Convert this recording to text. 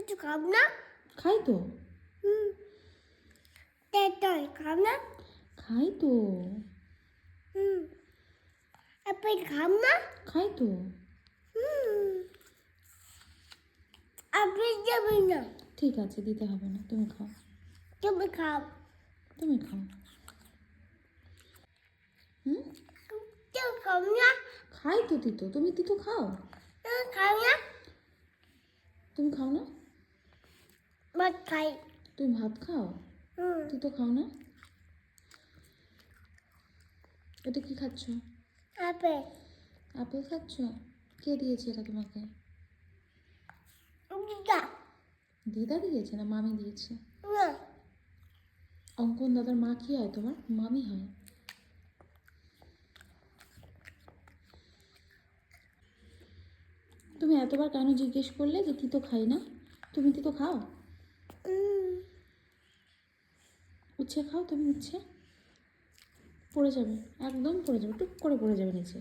একটু খাব না? খাই তো। তেতই খাব না? খাই তো। আপেল খাব না? খাই তো। আপেল যাবে না। ঠিক আছে, দিতে হবে না, তুমি খাও। তুমি খাও। তুমি খাও। হুম, কেউ খাও না? খাই তো তিতো, তুমি তিতো খাও। খাও না? তুমি খাও না? ভাত খাই। তুমি ভাত খাও, তিতো খাও না? এটা কি খাচ্ছ? আপেল। আপেল খাচ্ছ? কে দিয়েছে এটা তোমাকে? দিদা। দিদা দিয়েছে না মামি দিয়েছে? না। অঙ্কন দাদার মা কি হয় তোমার? মামি হয়। তুমি এতবার কেন জিজ্ঞেস করলে যে তিতো খাই না? তুমি তিতো খাও? উচ্ছে খাও তুমি? উচ্ছে পড়ে যাবে, একদম পড়ে যাবে, টুক করে পড়ে যাবে নিচে।